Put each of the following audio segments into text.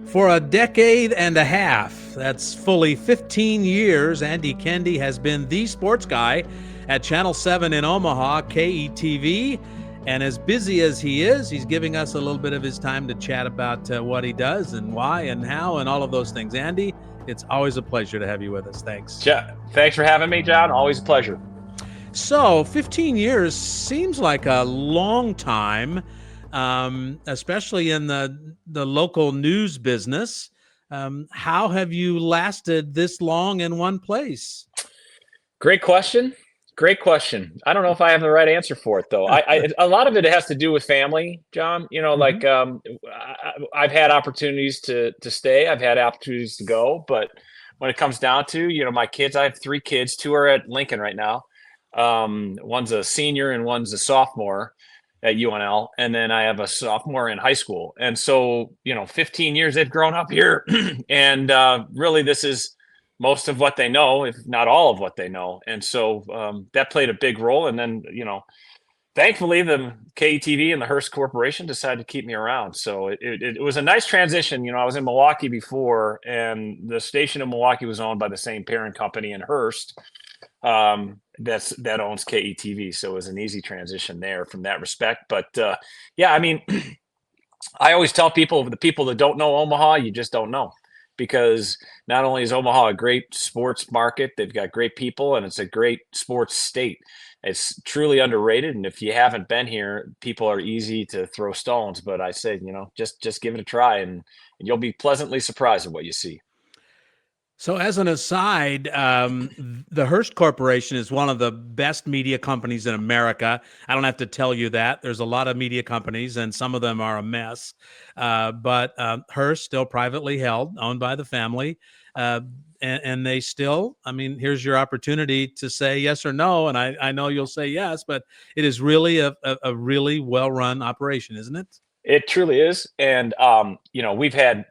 For a decade and a half, that's fully 15 years, Andy Kendeigh has been the sports guy at Channel 7 in Omaha, KETV. And as busy as he is, he's giving us a little bit of his time to chat about what he does and why and how and all of those things. Andy, it's always a pleasure to have you with us. Thanks. Thanks for having me, John. Always a pleasure. So 15 years seems like a long time, especially in the local news business. How have you lasted this long in one place? Great question. I don't know if I have the right answer for it, though. A lot of it has to do with family, John. I've had opportunities to stay. I've had opportunities to go. But when it comes down to, my kids, I have 3 kids. 2 are at Lincoln right now. One's a senior and one's a sophomore at UNL. And then I have a sophomore in high school. And so, 15 years they've grown up here. And really, this is most of what they know, if not all of what they know. And so that played a big role. And then, thankfully, the KETV and the Hearst Corporation decided to keep me around. So it was a nice transition. I was in Milwaukee before, and the station in Milwaukee was owned by the same parent company in Hearst that owns KETV. So it was an easy transition there from that respect. But I always tell people, the people that don't know Omaha, you just don't know. Because not only is Omaha a great sports market, they've got great people, and it's a great sports state. It's truly underrated. And if you haven't been here, people are easy to throw stones. But I say, just give it a try, and you'll be pleasantly surprised at what you see. So as an aside, the Hearst Corporation is one of the best media companies in America. I don't have to tell you that. There's a lot of media companies, and some of them are a mess. But Hearst, still privately held, owned by the family. And they still, here's your opportunity to say yes or no. And I know you'll say yes, but it is really a really well-run operation, isn't it? It truly is. And, we've had,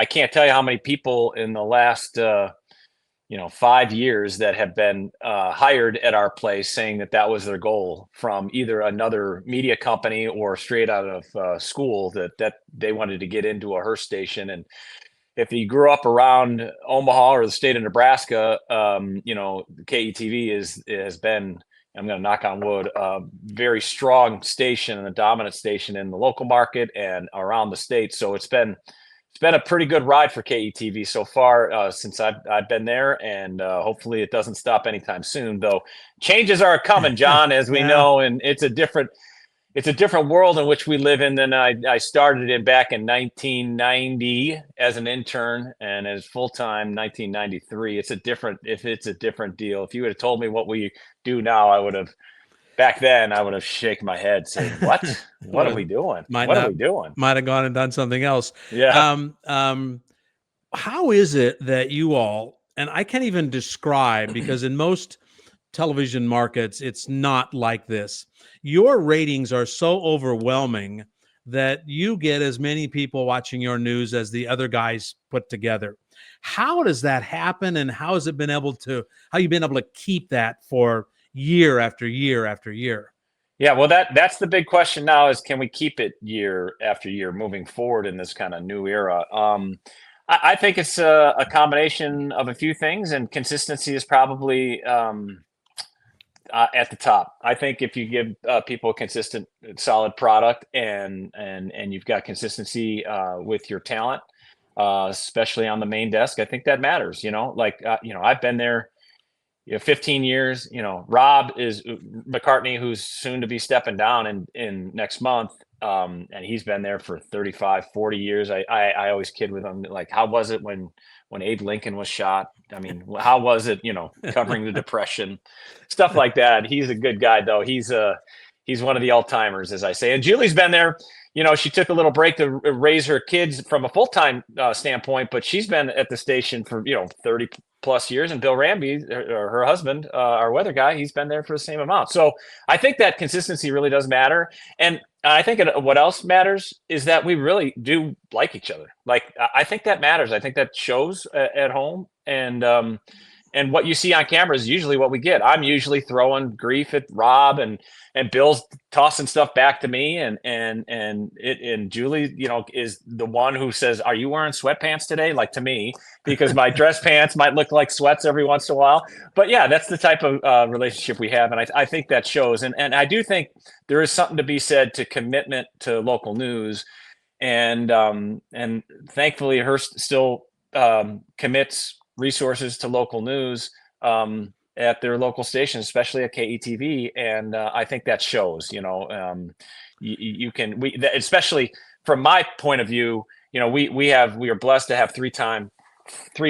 I can't tell you how many people in the last, 5 years that have been hired at our place saying that was their goal from either another media company or straight out of school, that they wanted to get into a Hearst station. And if you grew up around Omaha or the state of Nebraska, KETV has been, I'm going to knock on wood, a very strong station and a dominant station in the local market and around the state. So it's been a pretty good ride for KETV so far since I've been there, and hopefully it doesn't stop anytime soon. Though changes are coming, John, as we know, and it's a different world in which we live in than I started in back in 1990 as an intern, and as full time 1993. It's a different deal. If you would have told me what we do now, Back then, I would have shaken my head saying, what? What are we doing? What are we doing? Might have gone and done something else. Yeah. How is it that you all, and I can't even describe, because in most television markets, it's not like this. Your ratings are so overwhelming that you get as many people watching your news as the other guys put together. How does that happen? And how you've been able to keep that for year after year after year? Yeah, well, that's the big question now, is can we keep it year after year moving forward in this kind of new era? I think it's a combination of a few things, and consistency is probably at the top. I think if you give people a consistent, solid product, and you've got consistency with your talent, especially on the main desk, I think that matters. I've been there 15 years. Rob is McCartney, who's soon to be stepping down in next month. And he's been there for 35, 40 years. I always kid with him, like, how was it when Abe Lincoln was shot? How was it, covering the Depression, stuff like that. He's a good guy, though. He's one of the all-timers, as I say. And Julie's been there. She took a little break to raise her kids from a full-time standpoint, but she's been at the station for, 30 plus years. And Bill Ramby, her husband, our weather guy, he's been there for the same amount. So I think that consistency really does matter. And I think what else matters is that we really do like each other. Like, I think that matters. I think that shows at home. And and what you see on camera is usually what we get. I'm usually throwing grief at Rob, and Bill's tossing stuff back to me, and Julie, is the one who says, "Are you wearing sweatpants today?" Like, to me, because my dress pants might look like sweats every once in a while. But yeah, that's the type of relationship we have, and I think that shows. And I do think there is something to be said to commitment to local news, and thankfully Hearst still commits resources to local news at their local stations, especially at KETV, and I think that shows. You can, especially from my point of view, we are blessed to have three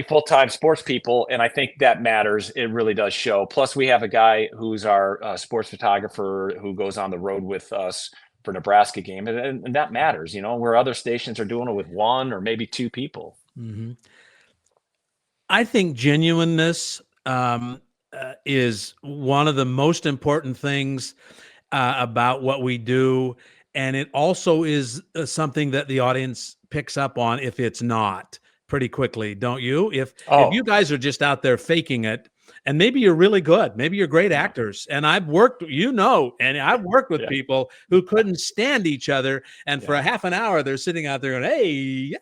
full-time sports people, and I think that matters. It really does show. Plus, we have a guy who's our sports photographer who goes on the road with us for Nebraska game, and that matters. Where other stations are doing it with one or maybe two people. Mm-hmm. I think genuineness is one of the most important things about what we do. And it also is something that the audience picks up on if it's not, pretty quickly, don't you? If you guys are just out there faking it, and maybe you're really good, maybe you're great actors. And I've worked, and I've worked with people who couldn't stand each other. And for a half an hour, they're sitting out there going,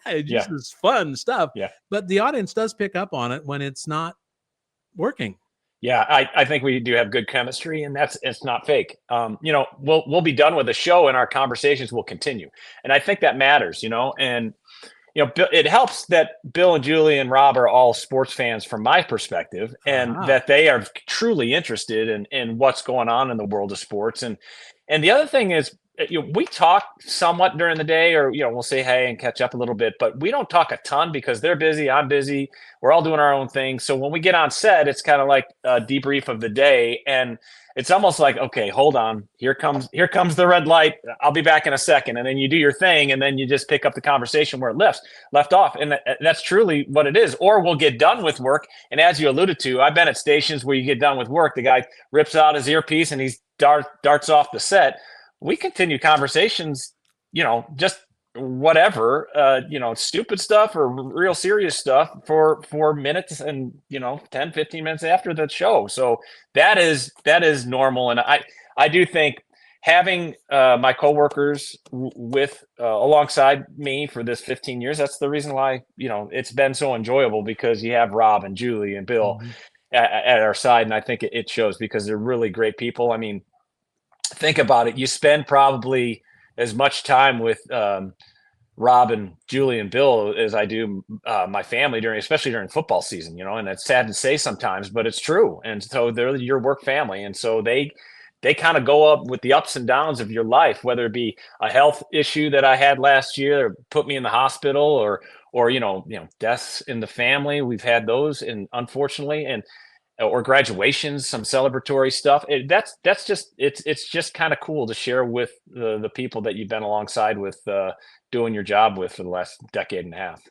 "Hey, this is fun stuff." Yeah. But the audience does pick up on it when it's not working. Yeah, I think we do have good chemistry, and it's not fake. We'll be done with the show, and our conversations will continue. And I think that matters, and it helps that Bill and Julie and Rob are all sports fans from my perspective, and that they are truly interested in what's going on in the world of sports. And the other thing is, we talk somewhat during the day, or, we'll say hey and catch up a little bit, but we don't talk a ton because they're busy. I'm busy. We're all doing our own thing. So when we get on set, it's kind of like a debrief of the day. And it's almost like, okay, hold on. Here comes the red light. I'll be back in a second. And then you do your thing. And then you just pick up the conversation where it left off. And that's truly what it is. Or we'll get done with work. And as you alluded to, I've been at stations where you get done with work. The guy rips out his earpiece and he darts off the set. We continue conversations, just whatever, stupid stuff or real serious stuff for minutes and, 10, 15 minutes after the show. So that is normal. And I do think having my coworkers with alongside me for this 15 years, that's the reason why, it's been so enjoyable, because you have Rob and Julie and Bill at our side. And I think it shows because they're really great people. I mean, think about it. You spend probably as much time with Rob and Julie and Bill as I do my family especially during football season, and it's sad to say sometimes, but it's true. And so they're your work family. And so they kind of go up with the ups and downs of your life, whether it be a health issue that I had last year, or put me in the hospital, or deaths in the family. We've had those, and unfortunately, or graduations, some celebratory stuff. It's just kind of cool to share with the people that you've been alongside with, doing your job with for the last decade and a half.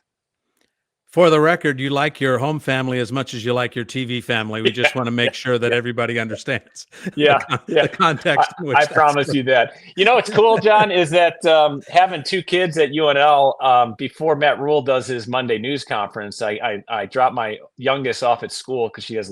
For the record, you like your home family as much as you like your TV family. We just want to make sure that everybody understands the context. I promise you that. What's cool, John, is that having two kids at UNL, before Matt Rule does his Monday news conference, I dropped my youngest off at school because she has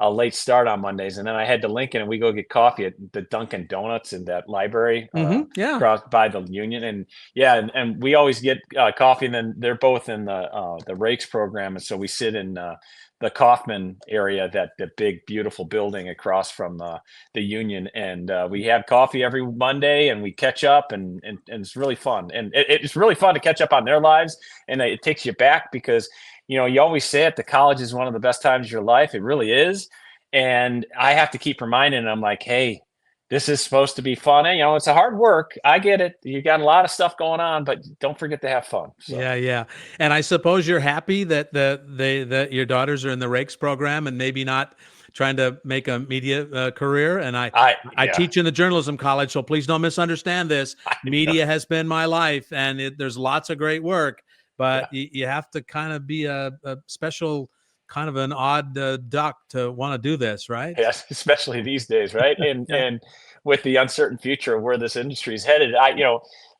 a late start on Mondays. And then I head to Lincoln and we go get coffee at the Dunkin' Donuts in that library across by the Union. And we always get coffee, and then they're both in the Rakes program. And so we sit in the Kaufman area, the big, beautiful building across from the Union. And we have coffee every Monday, and we catch up, and it's really fun. And it's really fun to catch up on their lives. And it takes you back because you always say it, the college is one of the best times of your life. It really is. And I have to keep reminding them, like, hey, this is supposed to be fun. And, it's a hard work. I get it. You got a lot of stuff going on, but don't forget to have fun. So. Yeah. And I suppose you're happy that that your daughters are in the Rakes program and maybe not trying to make a media career. And I teach in the journalism college, so please don't misunderstand this. Media has been my life, and there's lots of great work. But you have to kind of be a special, kind of an odd duck to want to do this, right? Yes, especially these days, right? And with the uncertain future of where this industry is headed,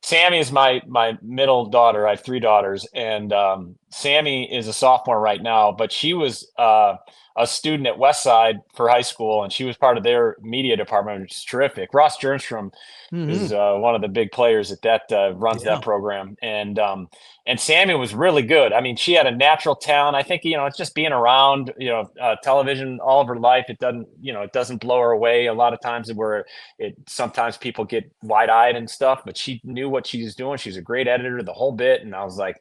Sammy is my middle daughter. I have three daughters, and Sammy is a sophomore right now, but she was a student at Westside for high school, and she was part of their media department, which is terrific. Ross Jernstrom is one of the big players that runs that program, and Sammy was really good. I mean, she had a natural talent. I think it's just being around television all of her life. It doesn't blow her away a lot of times where sometimes people get wide eyed and stuff, but she knew what she was doing. She's a great editor, the whole bit, and I was like,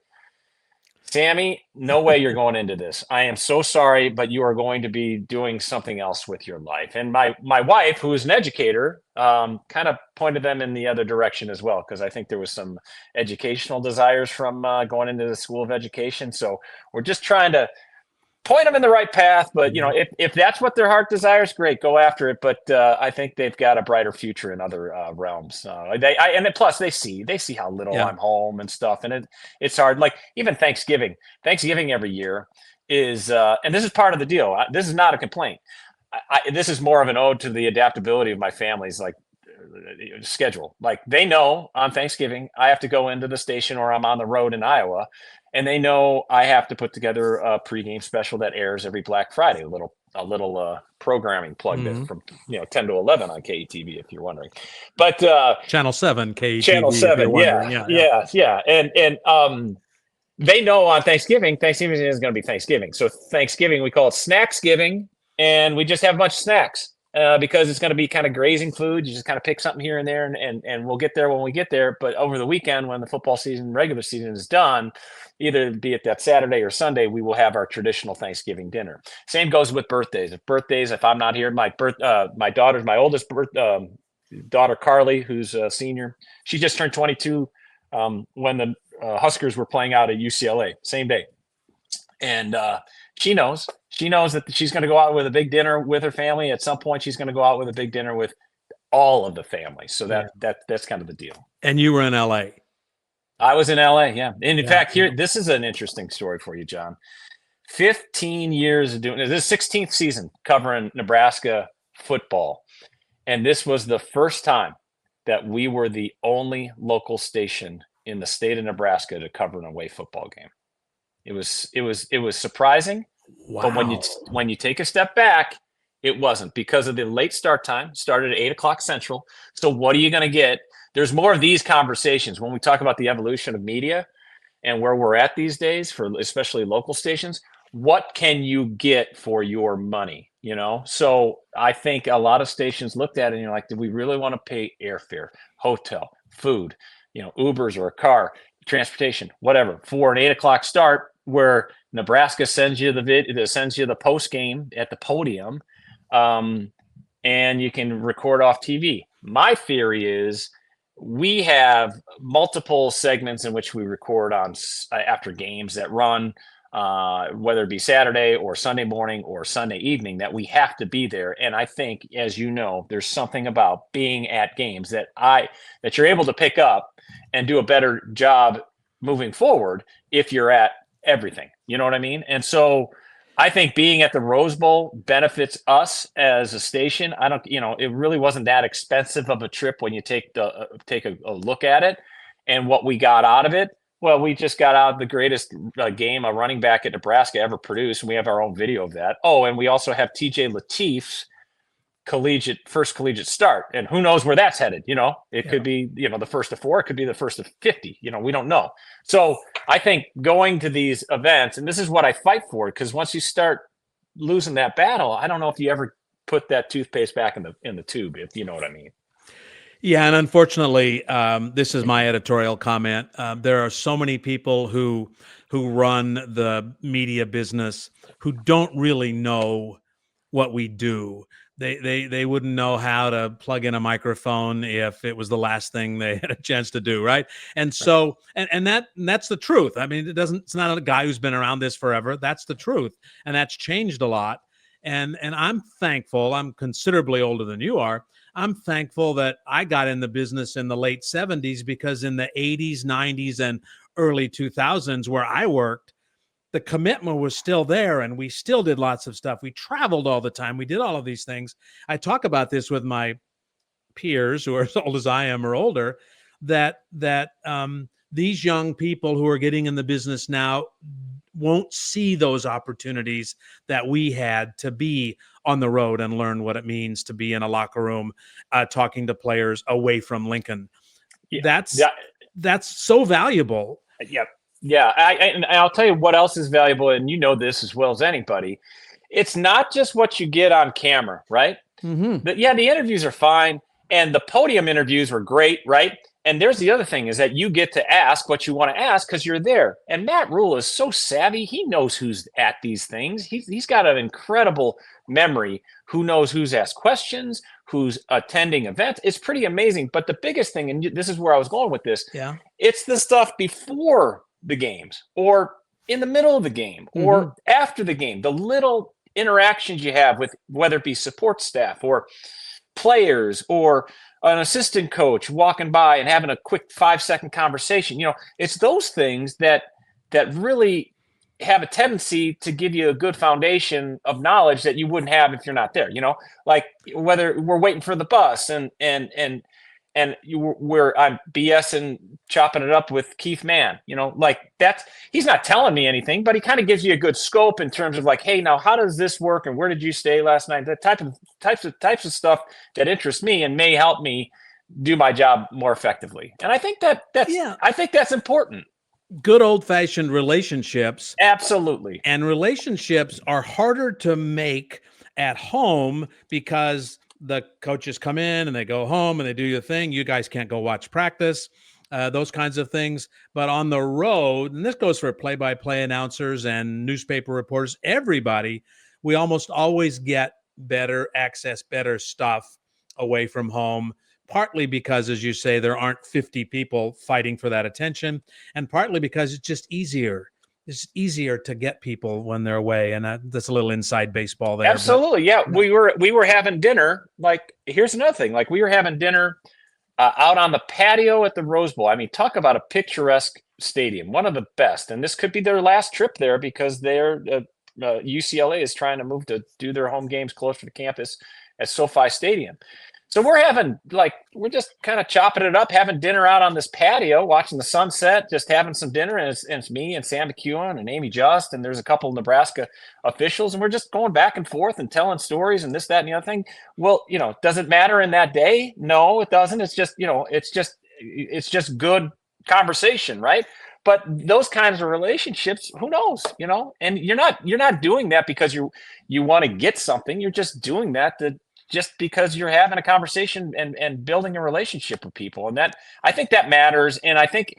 Sammy, no way you're going into this. I am so sorry, but you are going to be doing something else with your life. And my wife, who is an educator, kind of pointed them in the other direction as well, because I think there was some educational desires from going into the School of Education. So we're just trying to point them in the right path. But if that's what their heart desires, great, go after it. But I think they've got a brighter future in other realms. Plus they see how little I'm home and stuff, and it's hard. Like even Thanksgiving every year is, and this is part of the deal. This is not a complaint. This is more of an ode to the adaptability of my family's schedule. Like they know on Thanksgiving I have to go into the station or I'm on the road in Iowa. And they know I have to put together a pregame special that airs every Black Friday, a little programming plug from 10 to 11 on KETV, if you're wondering. But Channel 7 KETV. Channel 7, yeah. And they know on Thanksgiving is going to be Thanksgiving. So Thanksgiving we call it Snacksgiving, and we just have a bunch of snacks. Because it's going to be kind of grazing food. You just kind of pick something here and there, and we'll get there when we get there. But over the weekend, when the football season, regular season is done, either be it that Saturday or Sunday, we will have our traditional Thanksgiving dinner. Same goes with birthdays. If I'm not here, my oldest daughter, Carly, who's a senior, she just turned 22 when the Huskers were playing out at UCLA, same day. And she knows that she's going to go out with a big dinner with her family. At some point, she's going to go out with a big dinner with all of the family. So that's kind of the deal. And you were in LA. I was in LA, yeah. And in fact, this is an interesting story for you, John. 15 years of doing this, 16th season covering Nebraska football. And this was the first time that we were the only local station in the state of Nebraska to cover an away football game. It was surprising. Wow. But when you take a step back, it wasn't, because of the late start time. Started at 8:00 Central. So what are you going to get? There's more of these conversations when we talk about the evolution of media and where we're at these days for especially local stations. What can you get for your money? So I think a lot of stations looked at it and you're like, do we really want to pay airfare, hotel, food, Ubers or a car, transportation, whatever, for an 8:00 start where Nebraska sends you the post game at the podium, and you can record off TV. My theory is we have multiple segments in which we record on after games that run, whether it be Saturday or Sunday morning or Sunday evening, that we have to be there. And I think, as you know, there's something about being at games that you're able to pick up and do a better job moving forward if you're at everything. You know what I mean? And so I think being at the Rose Bowl benefits us as a station. It really wasn't that expensive of a trip when you take a look at it and what we got out of it. Well, we just got out the greatest game a running back at Nebraska ever produced, and we have our own video of that. Oh, and we also have TJ Latif's first collegiate start, and who knows where that's headed. It could be the first of 4, it could be the first of 50. We don't know. So I think going to these events, and this is what I fight for, because once you start losing that battle, I don't know if you ever put that toothpaste back in the tube, if you know what I mean. Yeah, and unfortunately, this is my editorial comment. There are so many people who run the media business who don't really know what we do. They wouldn't know how to plug in a microphone if it was the last thing they had a chance to do, right? And so, and that's the truth. I mean, it's not a guy who's been around this forever. That's the truth, and that's changed a lot. And I'm thankful. I'm considerably older than you are. I'm thankful that I got in the business in the late 70s, because in the 80s, 90s, and early 2000s, where I worked, the commitment was still there, and we still did lots of stuff. We traveled all the time. We did all of these things. I talk about this with my peers who are as old as I am or older, that these young people who are getting in the business now won't see those opportunities that we had to be on the road and learn what it means to be in a locker room, talking to players away from Lincoln. Yeah. That's so valuable. Yep. Yeah. And I'll tell you what else is valuable. And you know this as well as anybody. It's not just what you get on camera, right? Mm-hmm. The interviews are fine. And the podium interviews were great, right? And there's the other thing is that you get to ask what you want to ask because you're there. And Matt Rule is so savvy. He knows who's at these things. He's got an incredible memory. Who knows who's asked questions, who's attending events. It's pretty amazing. But the biggest thing, and this is where I was going with this, it's the stuff before the games or in the middle of the game or after the game, the little interactions you have with whether it be support staff or players or an assistant coach walking by and having a quick 5-second conversation. It's those things that really have a tendency to give you a good foundation of knowledge that you wouldn't have if you're not there. Like whether we're waiting for the bus and I'm BSing, chopping it up with Keith Mann, like he's not telling me anything, but he kind of gives you a good scope in terms of like, hey, now how does this work? And where did you stay last night? That types of stuff that interests me and may help me do my job more effectively. And I think that's important. Good old fashioned relationships. Absolutely. And relationships are harder to make at home because the coaches come in and they go home and they do your thing. You guys can't go watch practice, those kinds of things. But on the road, and this goes for play-by-play announcers and newspaper reporters, everybody, we almost always get better access, better stuff away from home, partly because, as you say, there aren't 50 people fighting for that attention, and partly because it's just easier. It's easier to get people when they're away, and that's a little inside baseball there. Absolutely, yeah. We were having dinner. Like, here's another thing. Like, we were having dinner out on the patio at the Rose Bowl. I mean, talk about a picturesque stadium, one of the best. And this could be their last trip there because UCLA is trying to move to do their home games closer to campus at SoFi Stadium. So we're just kind of chopping it up, having dinner out on this patio, watching the sunset, just having some dinner. And it's me and Sam McEwen and Amy Just, and there's a couple of Nebraska officials, and we're just going back and forth and telling stories and this, that, and the other thing. Well, does it matter in that day? No, it doesn't. It's just, it's just good conversation, right? But those kinds of relationships, who knows, and you're not doing that because you want to get something. You're just doing that just because you're having a conversation and building a relationship with people. And I think that matters. And I think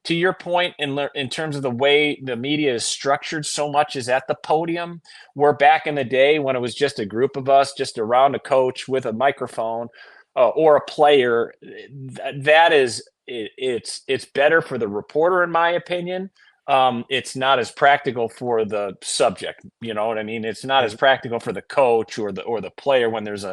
to your point in terms of the way the media is structured, so much is at the podium, where back in the day when it was just a group of us, just around a coach with a microphone or a player, it's better for the reporter, in my opinion. It's not as practical for the subject. You know what I mean? It's not as practical for the coach or the player when there's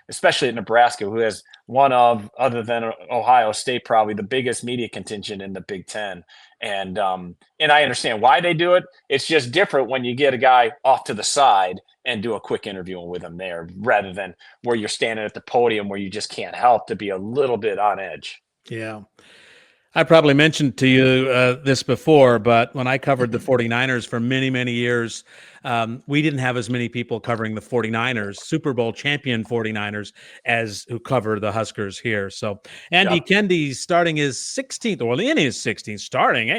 especially at Nebraska, who has other than Ohio State, probably the biggest media contingent in the Big Ten. And I understand why they do it. It's just different when you get a guy off to the side and do a quick interview with him there, rather than where you're standing at the podium where you just can't help to be a little bit on edge. Yeah. I probably mentioned to you this before, but when I covered the 49ers for many, many years, we didn't have as many people covering the 49ers, Super Bowl champion 49ers, as who cover the Huskers here. So Andy Kendeigh starting his 16th, well, in his 16th,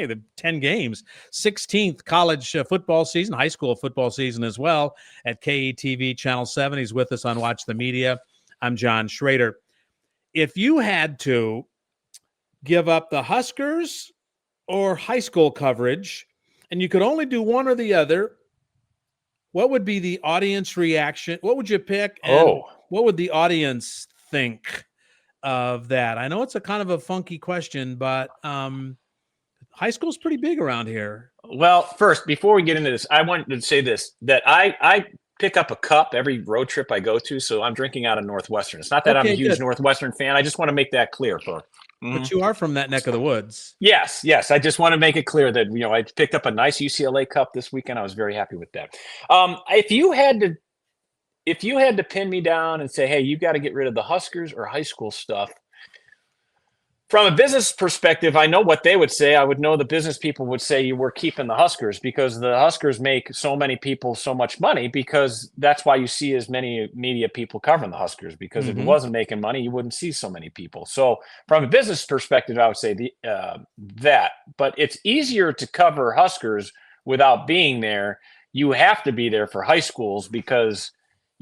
the 10 games, 16th college football season, high school football season as well at KETV Channel 7. He's with us on Watch the Media. I'm John Shrader. If you had to give up the Huskers or high school coverage, and you could only do one or the other, what would be the audience reaction? What would you pick? And what would the audience think of that? I know it's a kind of a funky question, but high school's pretty big around here. Well, first, before we get into this, I wanted to say this, that I pick up a cup every road trip I go to, so I'm drinking out of Northwestern. It's not that I'm a huge Northwestern fan. I just want to make that clear for. But you are from that neck of the woods. Yes. I just want to make it clear that I picked up a nice UCLA cup this weekend. I was very happy with that. If you had to pin me down and say, hey, you got to get rid of the Huskers or high school stuff, From a business perspective, I know what they would say. I would know the business people would say you were keeping the Huskers because the Huskers make so many people so much money, because that's why you see as many media people covering the Huskers, because if it wasn't making money, you wouldn't see so many people. So from a business perspective, I would say that. But it's easier to cover Huskers without being there. You have to be there for high schools because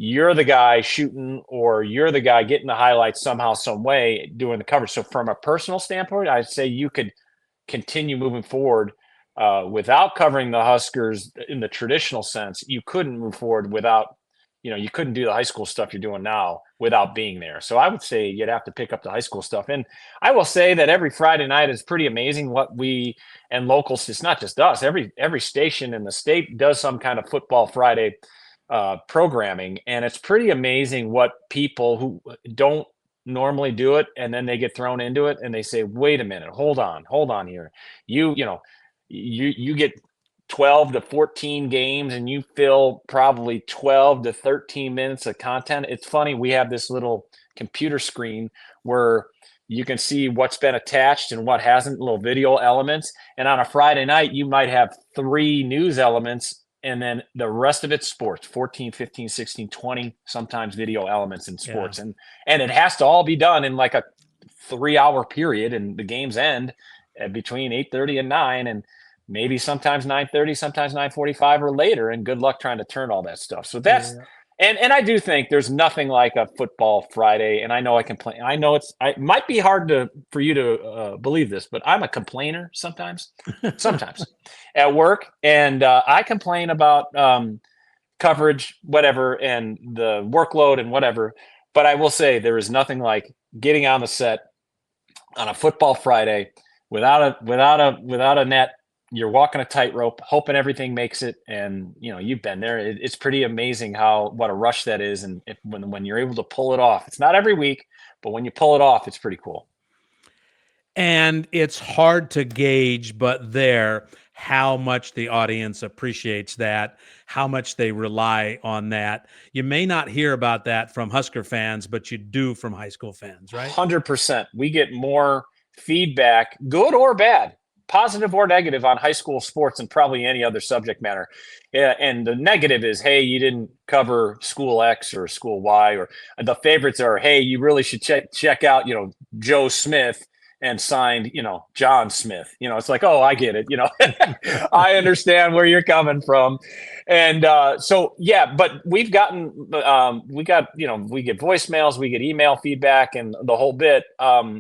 you're the guy shooting, or you're the guy getting the highlights somehow, some way, doing the coverage. So from a personal standpoint, I'd say you could continue moving forward without covering the Huskers in the traditional sense. You couldn't move forward without, you couldn't do the high school stuff you're doing now without being there. So I would say you'd have to pick up the high school stuff. And I will say that every Friday night is pretty amazing what we and locals, it's not just us, every station in the state does some kind of Football Friday programming, and it's pretty amazing what people who don't normally do it, and then they get thrown into it, and they say, "Wait a minute, hold on here. You get 12 to 14 games, and you fill probably 12 to 13 minutes of content." It's funny, we have this little computer screen where you can see what's been attached and what hasn't, little video elements. And on a Friday night, you might have 3 news elements, and then the rest of it's sports, 14, 15, 16, 20, sometimes video elements in sports. Yeah. And it has to all be done in like a 3-hour period, and the games end between 8:30 and 9, and maybe sometimes 9:30, sometimes 9:45 or later, and good luck trying to turn all that stuff. So that's and I do think there's nothing like a Football Friday. And I know I complain. I know it might be hard for you to believe this, but I'm a complainer sometimes at work. And I complain about coverage, whatever, and the workload and whatever. But I will say there is nothing like getting on the set on a Football Friday without a net. You're walking a tightrope, hoping everything makes it, and you've been there. It's pretty amazing what a rush that is, and when you're able to pull it off. It's not every week, but when you pull it off, it's pretty cool. And it's hard to gauge, but how much the audience appreciates that, how much they rely on that. You may not hear about that from Husker fans, but you do from high school fans, right? 100%. We get more feedback, good or bad, positive or negative, on high school sports than probably any other subject matter. Yeah, and the negative is, hey, you didn't cover school X or school Y, or the favorites are, hey, you really should check out, Joe Smith and signed, John Smith. It's like, oh, I get it. I understand where you're coming from. And so, yeah, but we get voicemails, we get email feedback, and the whole bit,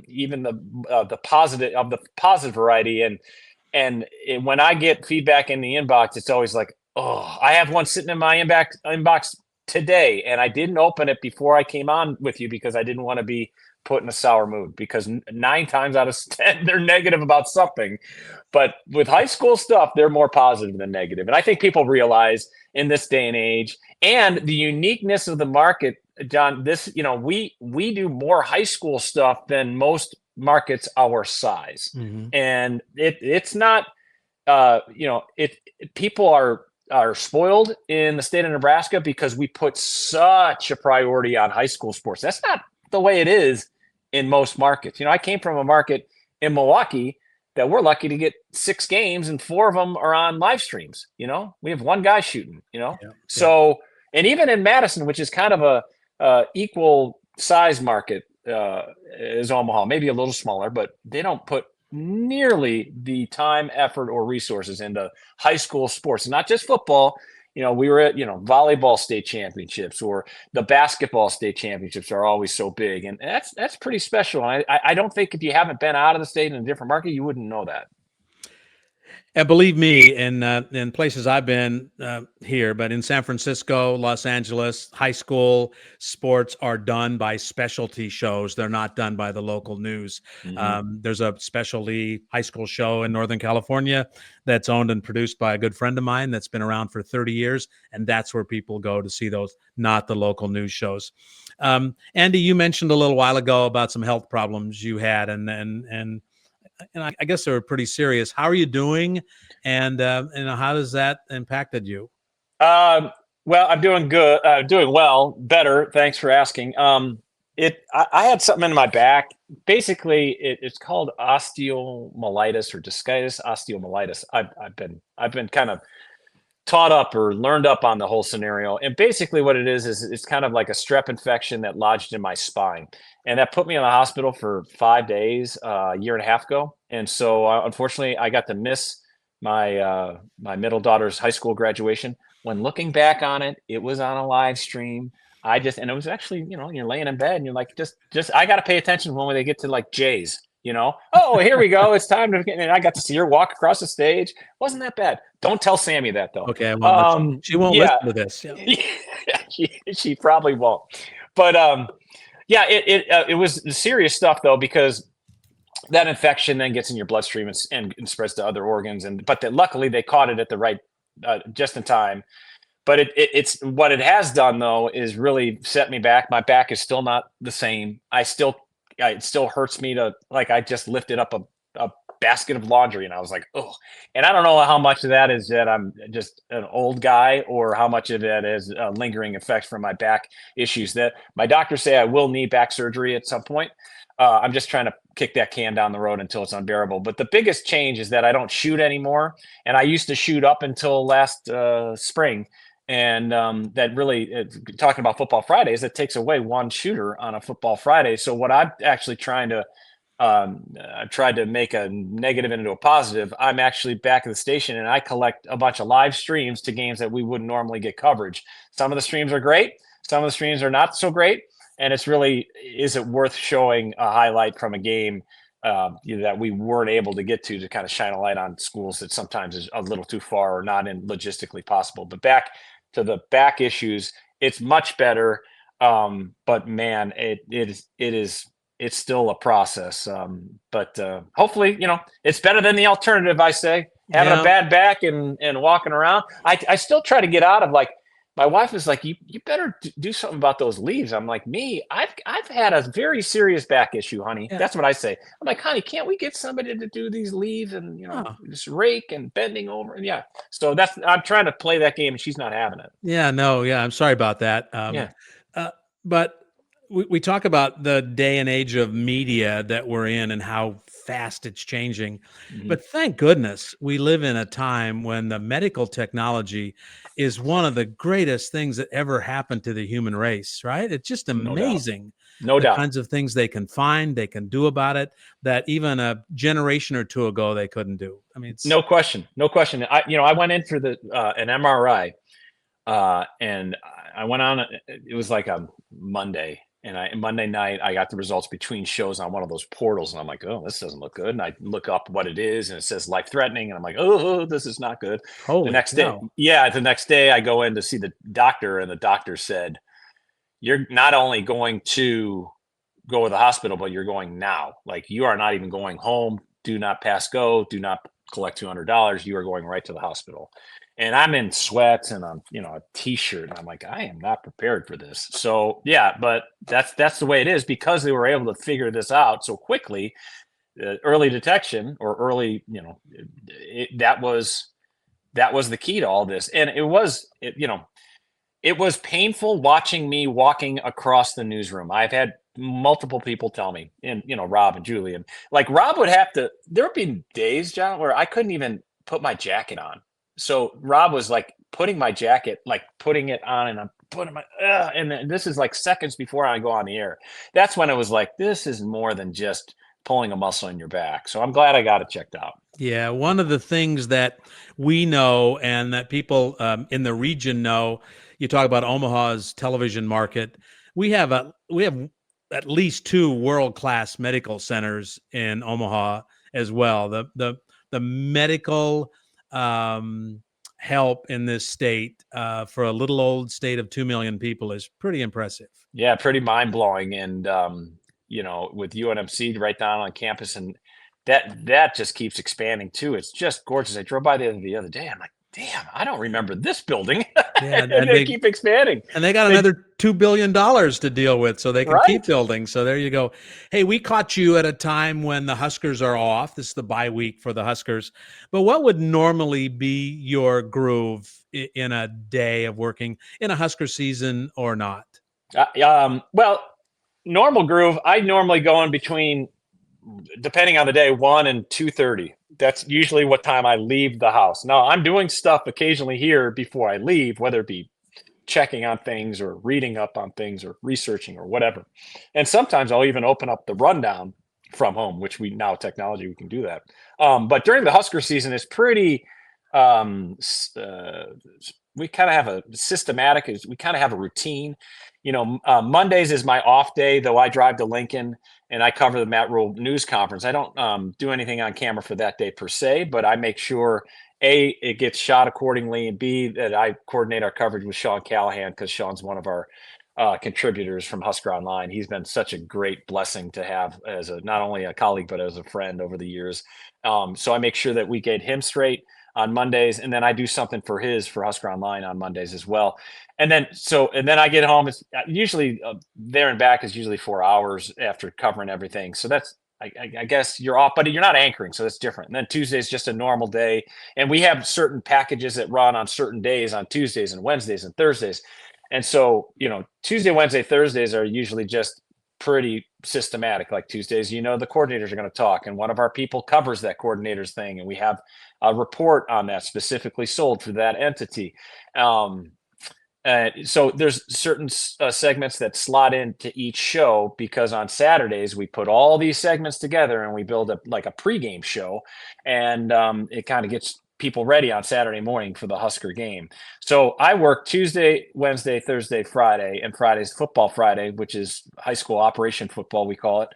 even the positive variety. And when I get feedback in the inbox, it's always like, oh, I have one sitting in my inbox today, and I didn't open it before I came on with you because I didn't want to be put in a sour mood, because 9 times out of 10 they're negative about something. But with high school stuff, they're more positive than negative. And I think people realize in this day and age, and the uniqueness of the market, John, this, we do more high school stuff than most markets our size. And it's not, people are spoiled in the state of Nebraska because we put such a priority on high school sports. That's not the way it is in most markets. I came from a market in Milwaukee that we're lucky to get 6 games, and 4 of them are on live streams. We have 1 guy shooting, So, and even in Madison, which is kind of a equal size market as Omaha, maybe a little smaller, but they don't put nearly the time, effort, or resources into high school sports, not just football. We were at, volleyball state championships, or the basketball state championships are always so big. And that's pretty special. And I don't think if you haven't been out of the state in a different market, you wouldn't know that. And believe me, in places I've been here, but in San Francisco, Los Angeles, high school sports are done by specialty shows. They're not done by the local news. There's a specialty high school show in Northern California that's owned and produced by a good friend of mine that's been around for 30 years. And that's where people go to see those, not the local news shows. Andy, you mentioned a little while ago about some health problems you had, and I guess they were pretty serious. How are you doing? And how has that impacted you? Well, I'm doing good. Doing well, better. Thanks for asking. I had something in my back. Basically, it's called osteomyelitis or discitis osteomyelitis. I've been kind of taught up or learned up on the whole scenario. And basically what it is it's kind of like a strep infection that lodged in my spine. And that put me in the hospital for 5 days, a year and a half ago. And so unfortunately I got to miss my middle daughter's high school graduation. When looking back on it, it was on a live stream. And it was actually, you're laying in bed and you're like, just, I got to pay attention when they get to like Jay's, oh, here we go. It's time to get, and I got to see her walk across the stage. Wasn't that bad. Don't tell Sammy that though. Okay. She won't listen to this. Yeah. she probably won't. But it was serious stuff though, because that infection then gets in your bloodstream and spreads to other organs. But luckily they caught it at the right, just in time. But it's what it has done though is really set me back. My back is still not the same. It still hurts me to, like, I just lifted up a basket of laundry and I was like, oh, and I don't know how much of that is that I'm just an old guy or how much of that is lingering effects from my back issues that my doctors say I will need back surgery at some point. I'm just trying to kick that can down the road until it's unbearable. But the biggest change is that I don't shoot anymore. And I used to shoot up until last spring. And that really, talking about football Fridays, it takes away one shooter on a football Friday. So what I'm actually I've tried to make a negative into a positive. I'm actually back at the station and I collect a bunch of live streams to games that we wouldn't normally get coverage. Some of the streams are great. Some of the streams are not so great. And it's really, is it worth showing a highlight from a game that we weren't able to get to kind of shine a light on schools that sometimes is a little too far or not in logistically possible. But back to the back issues, it's much better. But man, it's still a process. But hopefully, it's better than the alternative, I say, having a bad back and walking around. I still try to get out of, like, my wife is like, you better do something about those leaves. I'm like, I've had a very serious back issue, honey. Yeah. That's what I say. I'm like, honey, can't we get somebody to do these leaves and, just rake and bending over? And yeah. So I'm trying to play that game and she's not having it. Yeah, no. Yeah. I'm sorry about that. But we talk about the day and age of media that we're in and how fast it's changing. Mm-hmm. But thank goodness we live in a time when the medical technology is one of the greatest things that ever happened to the human race, right? It's just amazing. No doubt. Kinds of things they can find, they can do about it that even a generation or two ago they couldn't do. I mean, no question. I went in for an MRI and I went on, it was like a Monday. And Monday night, I got the results between shows on one of those portals. And I'm like, oh, this doesn't look good. And I look up what it is and it says life-threatening. And I'm like, oh, this is not good. The next day, I go in to see the doctor. And the doctor said, you're not only going to go to the hospital, but you're going now. Like, you are not even going home. Do not pass go. Do not collect $200. You are going right to the hospital. And I'm in sweats and I'm, a t-shirt. And I'm like, I am not prepared for this. So yeah, but that's the way it is because they were able to figure this out so quickly. Early detection or early, that was the key to all this. And it was painful watching me walking across the newsroom. I've had multiple people tell me, and Rob and Julie, and like Rob there would be days, John, where I couldn't even put my jacket on. So Rob was like putting my jacket, like putting it on, and I'm putting and this is like seconds before I go on the air. That's when it was like, this is more than just pulling a muscle in your back. So I'm glad I got it checked out. Yeah. One of the things that we know and that people in the region know, you talk about Omaha's television market. We have at least 2 world-class medical centers in Omaha as well. The medical help in this state for a little old state of 2 million people is pretty impressive. Yeah, pretty mind-blowing. And with UNMC right down on campus, and that just keeps expanding too. It's just gorgeous. I drove by the other day. I'm like, damn, I don't remember this building. Yeah, and they keep expanding. And they got another $2 billion to deal with, so they can keep building. So there you go. Hey, we caught you at a time when the Huskers are off. This is the bye week for the Huskers. But what would normally be your groove in a day of working in a Husker season or not? Well, normal groove, I normally go in between, depending on the day, 1 and 2:30. That's usually what time I leave the house. Now, I'm doing stuff occasionally here before I leave, whether it be checking on things or reading up on things or researching or whatever. And sometimes I'll even open up the rundown from home, which we now technology, we can do that. But during the Husker season, it's pretty, we kind of have a systematic, we kind of have a routine. Mondays is my off day, though I drive to Lincoln and I cover the Matt Rule news conference. I don't do anything on camera for that day per se, but I make sure A, it gets shot accordingly, and B, that I coordinate our coverage with Sean Callahan, because Sean's one of our contributors from Husker Online. He's been such a great blessing to have as not only a colleague, but as a friend over the years. So I make sure that we get him straight on Mondays, and then I do something for Husker Online on Mondays as well. And then I get home. It's usually there and back is usually 4 hours after covering everything. So that's, I guess you're off, but you're not anchoring, so that's different. And then Tuesday is just a normal day, and we have certain packages that run on certain days, on Tuesdays and Wednesdays and Thursdays. And so, Tuesday, Wednesday, Thursdays are usually just pretty systematic. Like Tuesdays, the coordinators are going to talk, and one of our people covers that coordinator's thing, and we have a report on that specifically sold for that entity. So there's certain segments that slot into each show, because on Saturdays we put all these segments together and we build a pregame show, and it kind of gets people ready on Saturday morning for the Husker game. So I work Tuesday, Wednesday, Thursday, Friday, and Friday's Football Friday, which is high school operation football, we call it.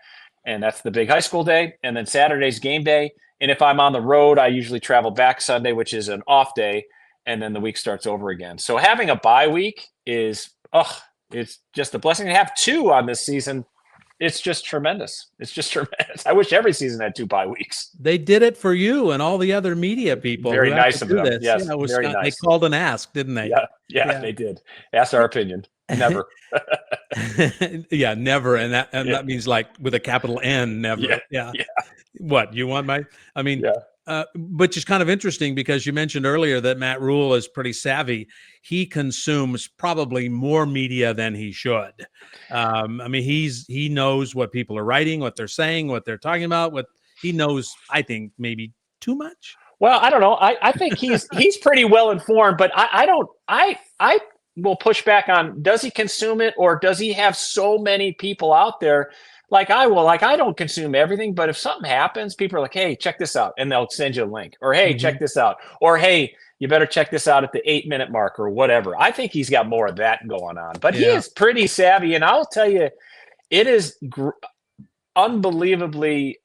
And that's the big high school day. And then Saturday's game day. And if I'm on the road, I usually travel back Sunday, which is an off day. And then the week starts over again. So having a bye week is, it's just a blessing. To have two on this season, it's just tremendous. It's just tremendous. I wish every season had 2 bye weeks. They did it for you and all the other media people. Very nice of them. Yes, very nice. They called and asked, didn't they? Yeah, they did. Asked our opinion. Never. Yeah, never. And that means like with a capital N, never. Yeah. What, you want my, which is kind of interesting, because you mentioned earlier that Matt Rule is pretty savvy. He consumes probably more media than he should. He knows what people are writing, what they're saying, what they're talking about, what he knows, I think, maybe too much. Well, I don't know. I think he's pretty well informed, but I will push back on, does he consume it, or does he have so many people out there? Like I will, I don't consume everything, but if something happens, people are like, hey, check this out. And they'll send you a link, or, hey, check this out, or, hey, you better check this out at the 8-minute mark, or whatever. I think he's got more of that going on, but he is pretty savvy. And I'll tell you, it is unbelievably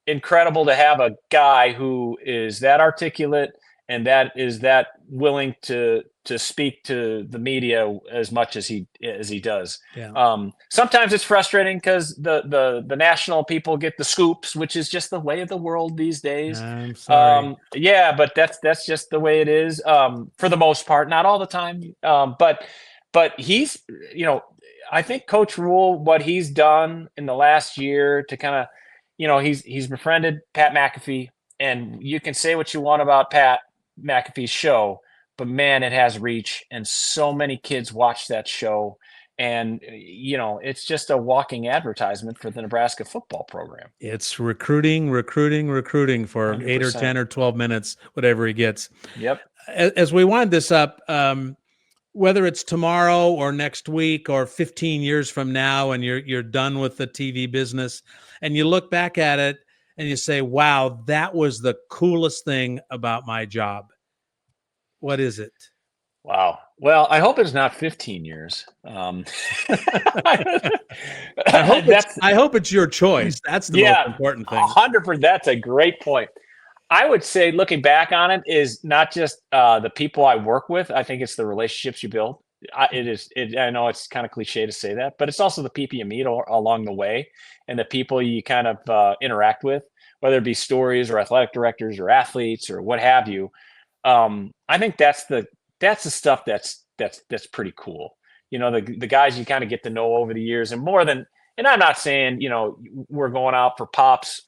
incredible to have a guy who is that articulate and that is that willing to speak to the media as much as he does. Sometimes it's frustrating because the national people get the scoops, which is just the way of the world these days. I'm sorry. But that's just the way it is, for the most part, not all the time. But he's, I think Coach Rule, what he's done in the last year to kind of, he's befriended Pat McAfee, and you can say what you want about Pat McAfee's show, but man, it has reach, and so many kids watch that show, and it's just a walking advertisement for the Nebraska football program. It's recruiting for 100%. 8 or 10 or 12 minutes, whatever he gets. Yep. As we wind this up, whether it's tomorrow or next week or 15 years from now, and you're done with the TV business, and you look back at it and you say, wow, that was the coolest thing about my job, what is it? Wow. Well, I hope it's not 15 years. I hope it's your choice. That's the most important thing. 100%. That's a great point. I would say, looking back on it, is not just the people I work with. I think it's the relationships you build. I know it's kind of cliche to say that, but it's also the people you meet along the way, and the people you kind of interact with, whether it be stories or athletic directors or athletes or what have you. I think that's the stuff that's pretty cool. The guys you kind of get to know over the years, and more than, and I'm not saying, we're going out for pops,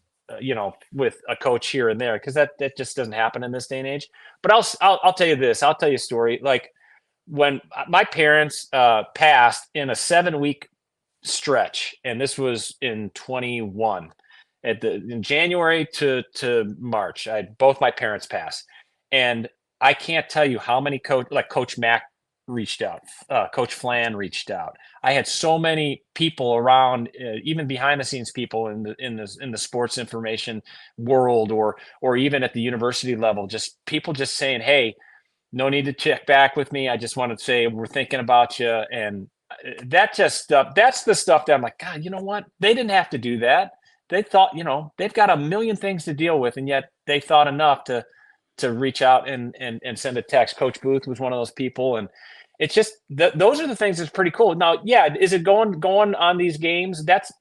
with a coach here and there, because that just doesn't happen in this day and age. But I'll tell you this. I'll tell you a story. Like when my parents passed in a 7-week stretch, and this was in 21. In January to March, both my parents passed, and I can't tell you how many Coach Mack reached out, Coach Flan reached out. I had so many people around, even behind the scenes people in the sports information world, or even at the university level, just people just saying, "Hey, no need to check back with me. I just want to say we're thinking about you." And that's the stuff that I'm like, God, you know what? They didn't have to do that. They thought, they've got a million things to deal with, and yet they thought enough to reach out and send a text. Coach Booth was one of those people, and it's just those are the things that's pretty cool. Now, yeah, is it going on these games? That's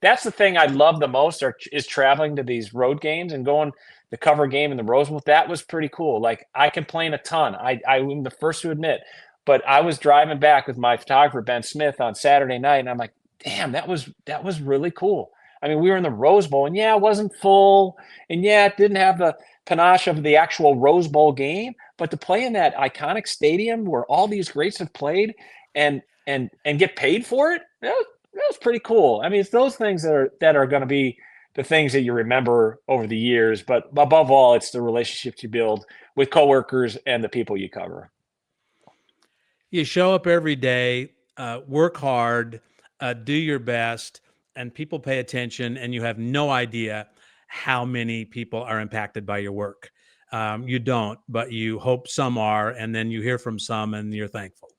the thing I love the most, is traveling to these road games and going the cover game in the Rose Bowl. That was pretty cool. Like, I complain a ton. I'm the first to admit, but I was driving back with my photographer Ben Smith on Saturday night, and I'm like, damn, that was really cool. I mean, we were in the Rose Bowl, and yeah, it wasn't full, and yeah, it didn't have the panache of the actual Rose Bowl game, but to play in that iconic stadium where all these greats have played and get paid for it, that was pretty cool. I mean, it's those things that are going to be the things that you remember over the years, but above all, it's the relationships you build with coworkers and the people you cover. You show up every day, work hard, do your best, and people pay attention, and you have no idea how many people are impacted by your work. You don't, but you hope some are, and then you hear from some and you're thankful.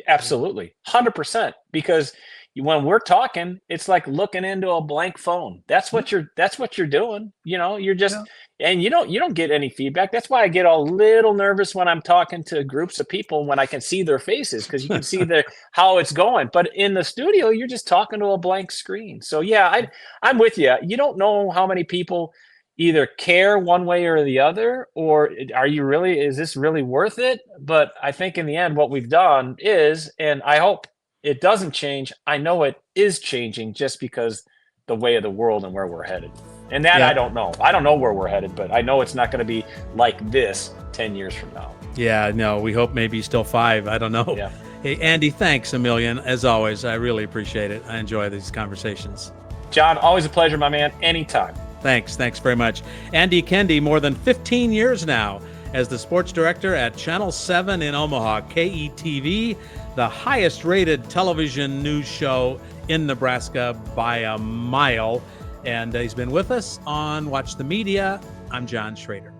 Absolutely. 100%. Because when we're talking, it's like looking into a blank phone. That's what you're doing. You're just, and you don't get any feedback. That's why I get a little nervous when I'm talking to groups of people, when I can see their faces, because you can see how it's going. But in the studio, you're just talking to a blank screen. So yeah, I'm with you. You don't know how many people either care one way or the other, or is this really worth it? But I think in the end, what we've done is, and I hope it doesn't change. I know it is changing, just because the way of the world and where we're headed. And that, yeah. I don't know. I don't know where we're headed, but I know it's not going to be like this 10 years from now. Yeah, no, we hope maybe still 5. I don't know. Yeah. Hey, Andy, thanks a million. As always, I really appreciate it. I enjoy these conversations. John, always a pleasure, my man. Anytime. Thanks very much. Andy Kendeigh, more than 15 years now as the sports director at Channel 7 in Omaha, KETV, the highest rated television news show in Nebraska by a mile. And he's been with us on Watch the Media. I'm John Shrader.